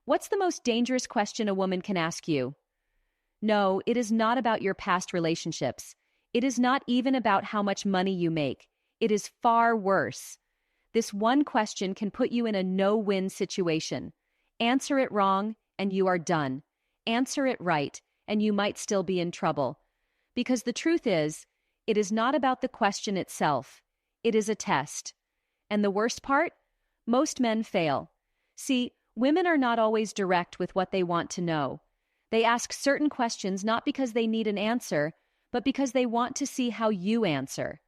What's the most dangerous question a woman can ask you? No, it is not about your past relationships. It is not even about how much money you make. It is far worse. This one question can put you in a no-win situation. Answer it wrong, and you are done. Answer it right, and you might still be in trouble. Because the truth is, it is not about the question itself. It is a test. And the worst part? Most men fail. See, women are not always direct with what they want to know. They ask certain questions not because they need an answer, but because they want to see how you answer.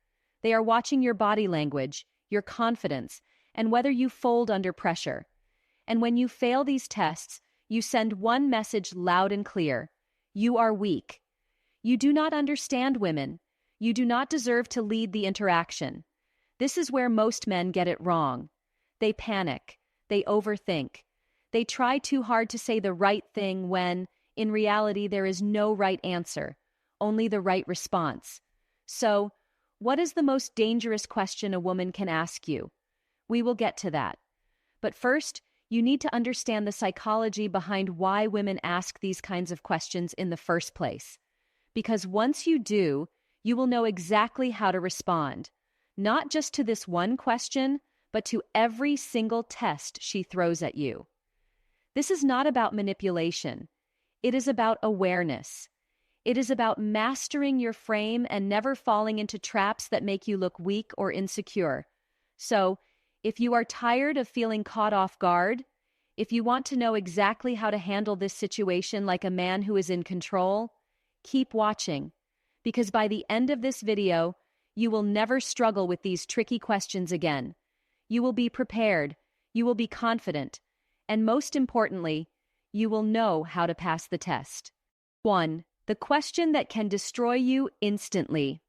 They are watching your body language, your confidence, and whether you fold under pressure. And when you fail these tests, you send one message loud and clear. You are weak. You do not understand women. You do not deserve to lead the interaction. This is where most men get it wrong. They panic. They overthink. They try too hard to say the right thing when, in reality, there is no right answer, only the right response. So, what is the most dangerous question a woman can ask you? We will get to that. But first, you need to understand the psychology behind why women ask these kinds of questions in the first place. Because once you do, you will know exactly how to respond, not just to this one question, but to every single test she throws at you. This is not about manipulation. It is about awareness. It is about mastering your frame and never falling into traps that make you look weak or insecure. So, if you are tired of feeling caught off guard, if you want to know exactly how to handle this situation like a man who is in control, keep watching. Because by the end of this video, you will never struggle with these tricky questions again. You will be prepared, you will be confident, and most importantly, you will know how to pass the test. 1. The question that can destroy you instantly.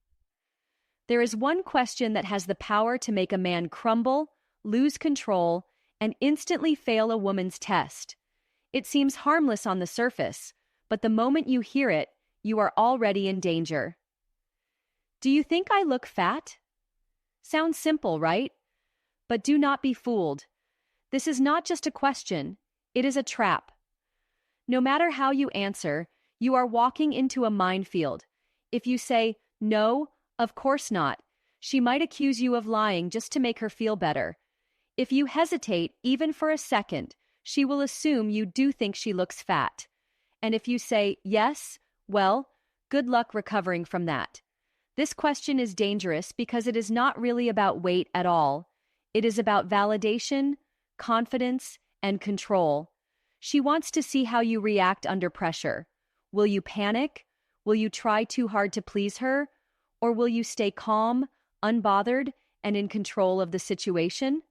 There is one question that has the power to make a man crumble, lose control, and instantly fail a woman's test. It seems harmless on the surface, but the moment you hear it, you are already in danger. Do you think I look fat? Sounds simple, right? But do not be fooled. This is not just a question, it is a trap. No matter how you answer, you are walking into a minefield. If you say, no, of course not, she might accuse you of lying just to make her feel better. If you hesitate, even for a second, she will assume you do think she looks fat. And if you say, yes, well, good luck recovering from that. This question is dangerous because it is not really about weight at all. It is about validation, confidence, and control. She wants to see how you react under pressure. Will you panic? Will you try too hard to please her? Or will you stay calm, unbothered, and in control of the situation?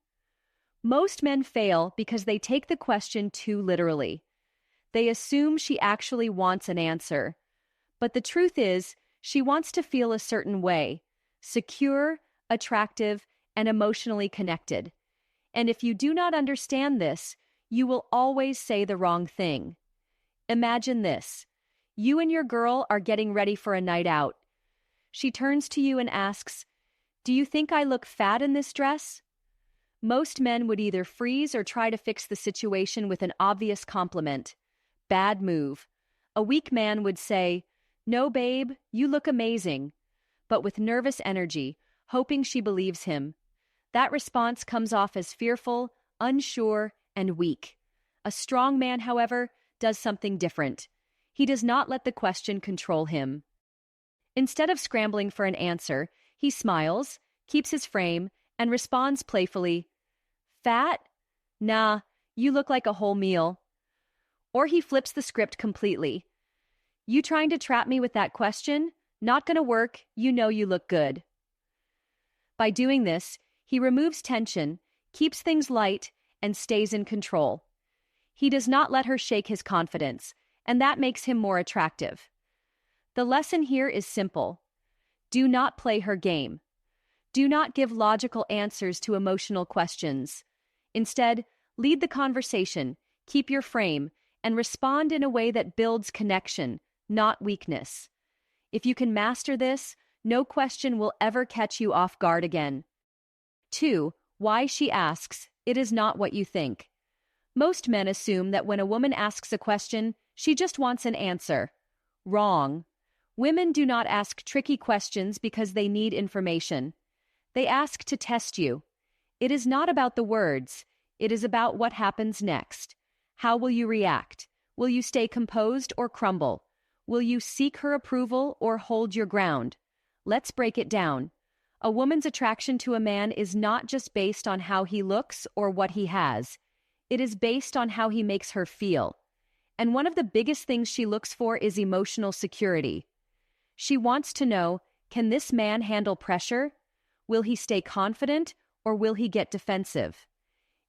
Most men fail because they take the question too literally. They assume she actually wants an answer. But the truth is, she wants to feel a certain way, secure, attractive, and emotionally connected. And if you do not understand this, you will always say the wrong thing. Imagine this. You and your girl are getting ready for a night out. She turns to you and asks, "Do you think I look fat in this dress?" Most men would either freeze or try to fix the situation with an obvious compliment. Bad move. A weak man would say, "No, babe, you look amazing," but with nervous energy, hoping she believes him. That response comes off as fearful, unsure, and weak. A strong man, however, does something different. He does not let the question control him. Instead of scrambling for an answer, he smiles, keeps his frame, and responds playfully, "Fat? Nah, you look like a whole meal." Or he flips the script completely. "You trying to trap me with that question? Not gonna work, you know you look good." By doing this, he removes tension, keeps things light, and stays in control. He does not let her shake his confidence, and that makes him more attractive. The lesson here is simple. Do not play her game. Do not give logical answers to emotional questions. Instead, lead the conversation, keep your frame, and respond in a way that builds connection, not weakness. If you can master this, no question will ever catch you off guard again. 2. Why she asks, it is not what you think. Most men assume that when a woman asks a question, she just wants an answer. Wrong. Women do not ask tricky questions because they need information. They ask to test you. It is not about the words. It is about what happens next. How will you react? Will you stay composed or crumble? Will you seek her approval or hold your ground? Let's break it down. A woman's attraction to a man is not just based on how he looks or what he has. It is based on how he makes her feel. And one of the biggest things she looks for is emotional security. She wants to know, can this man handle pressure? Will he stay confident or will he get defensive?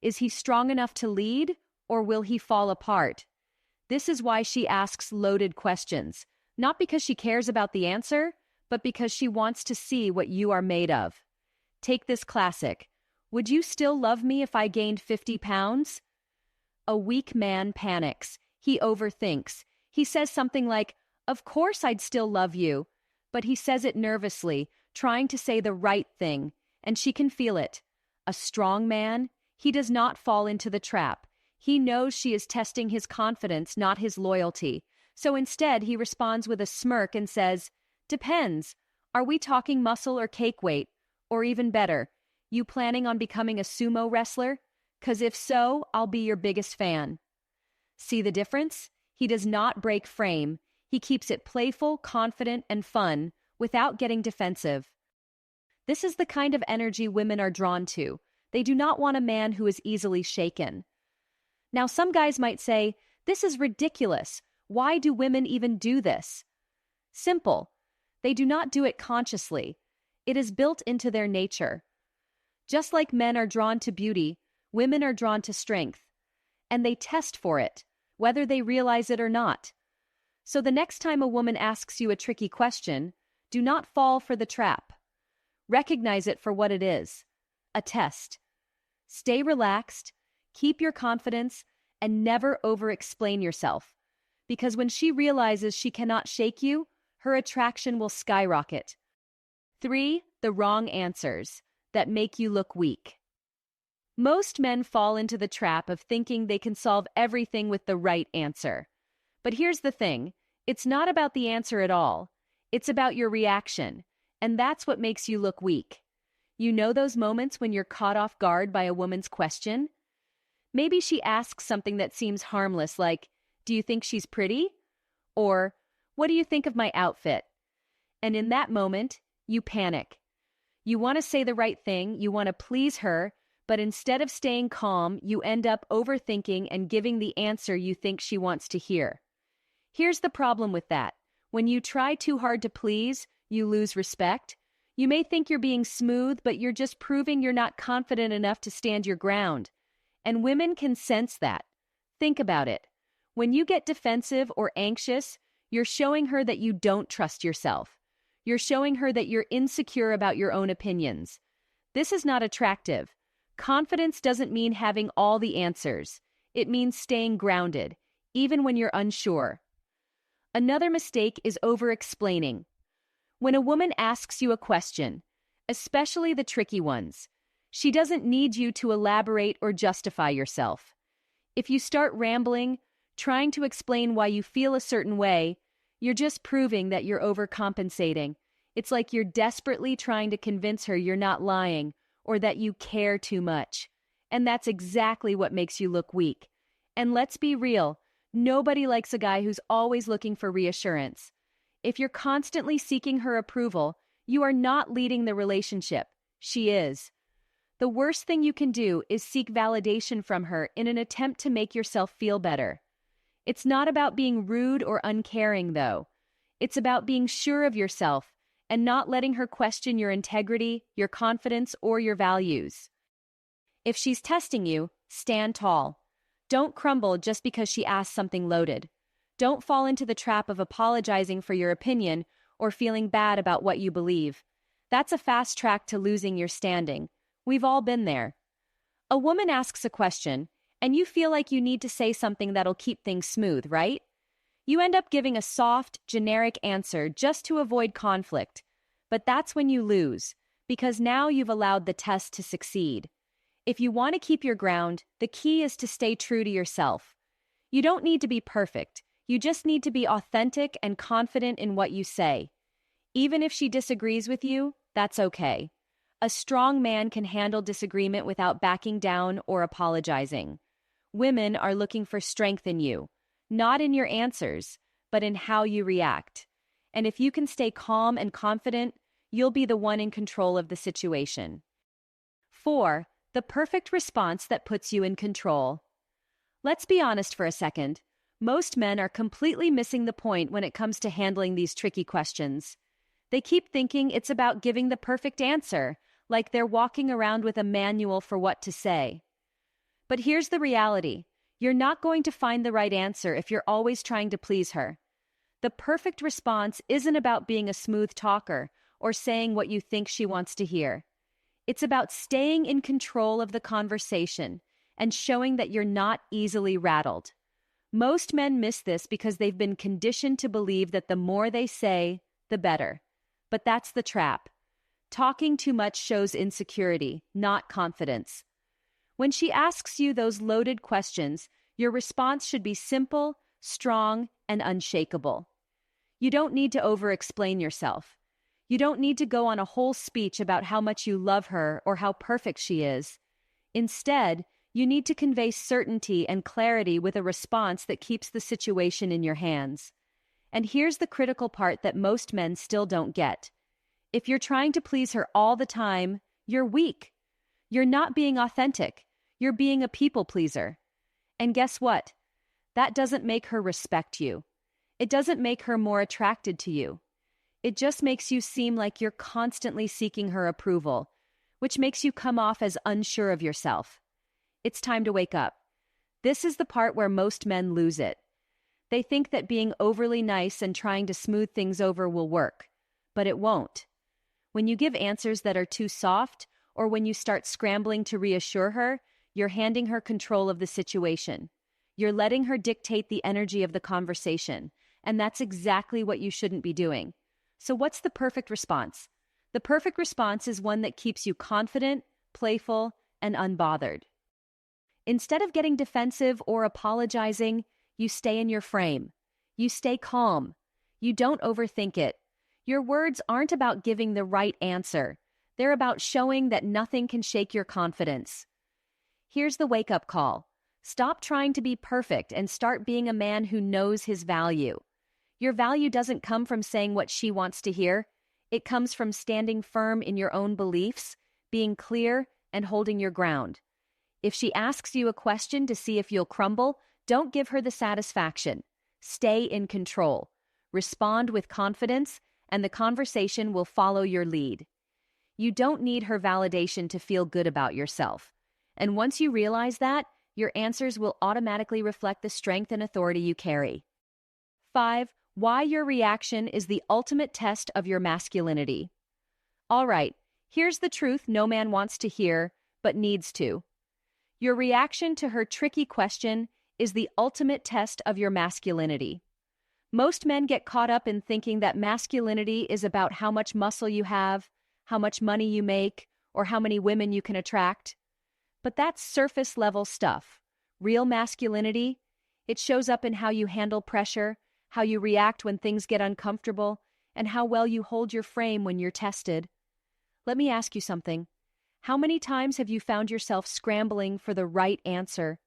Is he strong enough to lead or will he fall apart? This is why she asks loaded questions, not because she cares about the answer, but because she wants to see what you are made of. Take this classic. Would you still love me if I gained 50 pounds? A weak man panics. He overthinks. He says something like, "Of course I'd still love you," but he says it nervously, trying to say the right thing, and she can feel it. A strong man, he does not fall into the trap. He knows she is testing his confidence, not his loyalty. So instead, he responds with a smirk and says, "Depends. Are we talking muscle or cake weight? Or even better, you planning on becoming a sumo wrestler? 'Cause if so, I'll be your biggest fan." See the difference? He does not break frame. He keeps it playful, confident, and fun without getting defensive. This is the kind of energy women are drawn to. They do not want a man who is easily shaken. Now, some guys might say, "This is ridiculous. Why do women even do this?" Simple. They do not do it consciously. It is built into their nature. Just like men are drawn to beauty, women are drawn to strength. And they test for it, whether they realize it or not. So the next time a woman asks you a tricky question, do not fall for the trap. Recognize it for what it is, a test. Stay relaxed, keep your confidence, and never over-explain yourself. Because when she realizes she cannot shake you, her attraction will skyrocket. 3. The wrong answers that make you look weak. Most men fall into the trap of thinking they can solve everything with the right answer. But here's the thing, it's not about the answer at all. It's about your reaction, and that's what makes you look weak. You know those moments when you're caught off guard by a woman's question? Maybe she asks something that seems harmless like, "Do you think she's pretty?" Or, "What do you think of my outfit?" And in that moment, you panic. You want to say the right thing, you want to please her, but instead of staying calm, you end up overthinking and giving the answer you think she wants to hear. Here's the problem with that. When you try too hard to please, you lose respect. You may think you're being smooth, but you're just proving you're not confident enough to stand your ground. And women can sense that. Think about it. When you get defensive or anxious, you're showing her that you don't trust yourself. You're showing her that you're insecure about your own opinions. This is not attractive. Confidence doesn't mean having all the answers. It means staying grounded, even when you're unsure. Another mistake is over-explaining. When a woman asks you a question, especially the tricky ones, she doesn't need you to elaborate or justify yourself. If you start rambling, trying to explain why you feel a certain way, you're just proving that you're overcompensating. It's like you're desperately trying to convince her you're not lying or that you care too much. And that's exactly what makes you look weak. And let's be real, nobody likes a guy who's always looking for reassurance. If you're constantly seeking her approval, you are not leading the relationship. She is. The worst thing you can do is seek validation from her in an attempt to make yourself feel better. It's not about being rude or uncaring, though. It's about being sure of yourself and not letting her question your integrity, your confidence, or your values. If she's testing you, stand tall. Don't crumble just because she asks something loaded. Don't fall into the trap of apologizing for your opinion or feeling bad about what you believe. That's a fast track to losing your standing. We've all been there. A woman asks a question, and you feel like you need to say something that'll keep things smooth, right? You end up giving a soft, generic answer just to avoid conflict. But that's when you lose, because now you've allowed the test to succeed. If you want to keep your ground, the key is to stay true to yourself. You don't need to be perfect. You just need to be authentic and confident in what you say. Even if she disagrees with you, that's okay. A strong man can handle disagreement without backing down or apologizing. Women are looking for strength in you, not in your answers, but in how you react. And if you can stay calm and confident, you'll be the one in control of the situation. 4. The perfect response that puts you in control. Let's be honest for a second. Most men are completely missing the point when it comes to handling these tricky questions. They keep thinking it's about giving the perfect answer, like they're walking around with a manual for what to say. But here's the reality. You're not going to find the right answer if you're always trying to please her. The perfect response isn't about being a smooth talker or saying what you think she wants to hear. It's about staying in control of the conversation and showing that you're not easily rattled. Most men miss this because they've been conditioned to believe that the more they say, the better. But that's the trap. Talking too much shows insecurity, not confidence. When she asks you those loaded questions, your response should be simple, strong, and unshakable. You don't need to over-explain yourself. You don't need to go on a whole speech about how much you love her or how perfect she is. Instead, you need to convey certainty and clarity with a response that keeps the situation in your hands. And here's the critical part that most men still don't get. If you're trying to please her all the time, you're weak. You're not being authentic. You're being a people pleaser. And guess what? That doesn't make her respect you. It doesn't make her more attracted to you. It just makes you seem like you're constantly seeking her approval, which makes you come off as unsure of yourself. It's time to wake up. This is the part where most men lose it. They think that being overly nice and trying to smooth things over will work, but it won't. When you give answers that are too soft, or when you start scrambling to reassure her, you're handing her control of the situation. You're letting her dictate the energy of the conversation, and that's exactly what you shouldn't be doing. So what's the perfect response? The perfect response is one that keeps you confident, playful, and unbothered. Instead of getting defensive or apologizing, you stay in your frame. You stay calm. You don't overthink it. Your words aren't about giving the right answer. They're about showing that nothing can shake your confidence. Here's the wake-up call. Stop trying to be perfect and start being a man who knows his value. Your value doesn't come from saying what she wants to hear. It comes from standing firm in your own beliefs, being clear, and holding your ground. If she asks you a question to see if you'll crumble, don't give her the satisfaction. Stay in control. Respond with confidence, and the conversation will follow your lead. You don't need her validation to feel good about yourself. And once you realize that, your answers will automatically reflect the strength and authority you carry. 5. Why your reaction is the ultimate test of your masculinity. All right, here's the truth no man wants to hear, but needs to. Your reaction to her tricky question is the ultimate test of your masculinity. Most men get caught up in thinking that masculinity is about how much muscle you have, how much money you make, or how many women you can attract. But that's surface-level stuff. Real masculinity, it shows up in how you handle pressure, how you react when things get uncomfortable, and how well you hold your frame when you're tested. Let me ask you something. How many times have you found yourself scrambling for the right answer?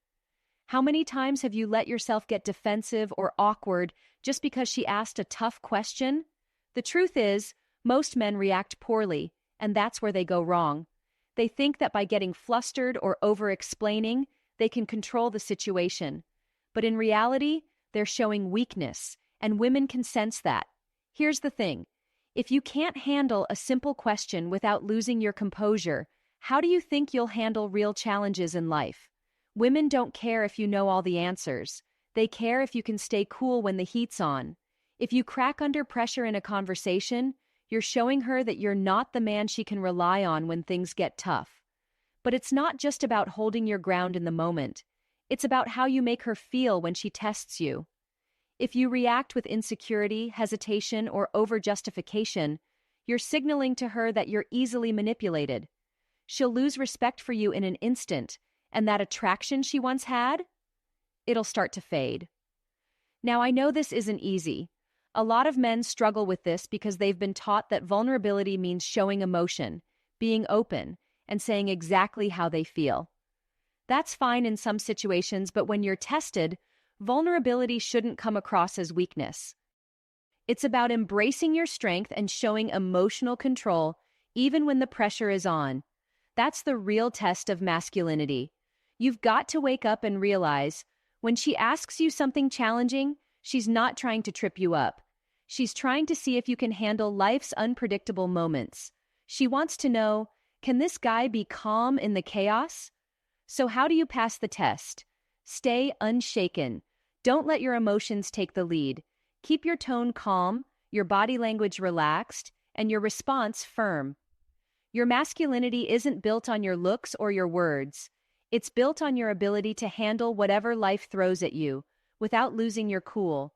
How many times have you let yourself get defensive or awkward just because she asked a tough question? The truth is, most men react poorly, and that's where they go wrong. They think that by getting flustered or over-explaining, they can control the situation. But in reality, they're showing weakness, and women can sense that. Here's the thing. If you can't handle a simple question without losing your composure, how do you think you'll handle real challenges in life? Women don't care if you know all the answers. They care if you can stay cool when the heat's on. If you crack under pressure in a conversation, you're showing her that you're not the man she can rely on when things get tough. But it's not just about holding your ground in the moment. It's about how you make her feel when she tests you. If you react with insecurity, hesitation, or over-justification, you're signaling to her that you're easily manipulated. she'll lose respect for you in an instant, and that attraction she once had, it'll start to fade. Now, I know this isn't easy. A lot of men struggle with this because they've been taught that vulnerability means showing emotion, being open, and saying exactly how they feel. That's fine in some situations, but when you're tested, vulnerability shouldn't come across as weakness. It's about embracing your strength and showing emotional control even when the pressure is on. That's the real test of masculinity. You've got to wake up and realize when she asks you something challenging, she's not trying to trip you up. She's trying to see if you can handle life's unpredictable moments. She wants to know, can this guy be calm in the chaos? So how do you pass the test? Stay unshaken. Don't let your emotions take the lead. Keep your tone calm, your body language relaxed, and your response firm. Your masculinity isn't built on your looks or your words. It's built on your ability to handle whatever life throws at you without losing your cool.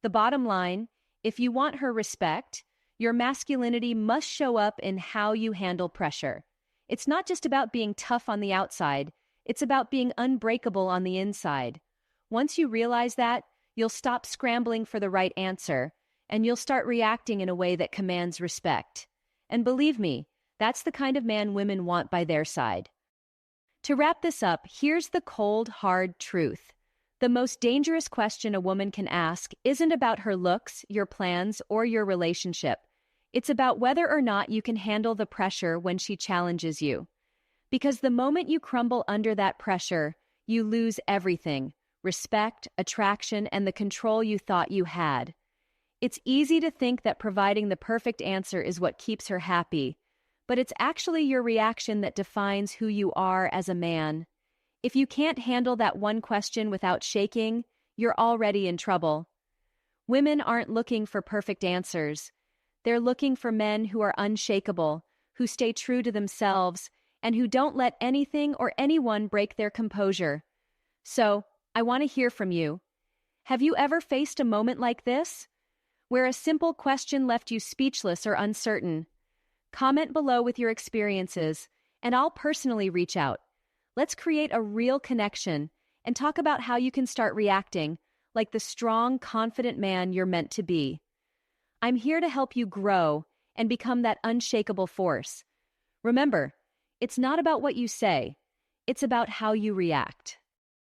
The bottom line, if you want her respect, your masculinity must show up in how you handle pressure. It's not just about being tough on the outside, it's about being unbreakable on the inside. Once you realize that, you'll stop scrambling for the right answer, and you'll start reacting in a way that commands respect. And believe me, that's the kind of man women want by their side. To wrap this up, here's the cold, hard truth. The most dangerous question a woman can ask isn't about her looks, your plans, or your relationship. It's about whether or not you can handle the pressure when she challenges you. Because the moment you crumble under that pressure, you lose everything: respect, attraction, and the control you thought you had. It's easy to think that providing the perfect answer is what keeps her happy, but it's actually your reaction that defines who you are as a man. If you can't handle that one question without shaking, you're already in trouble. Women aren't looking for perfect answers. They're looking for men who are unshakable, who stay true to themselves, and who don't let anything or anyone break their composure. So, I want to hear from you. Have you ever faced a moment like this, where a simple question left you speechless or uncertain? Comment below with your experiences, and I'll personally reach out. Let's create a real connection and talk about how you can start reacting like the strong, confident man you're meant to be. I'm here to help you grow and become that unshakable force. Remember, it's not about what you say, it's about how you react.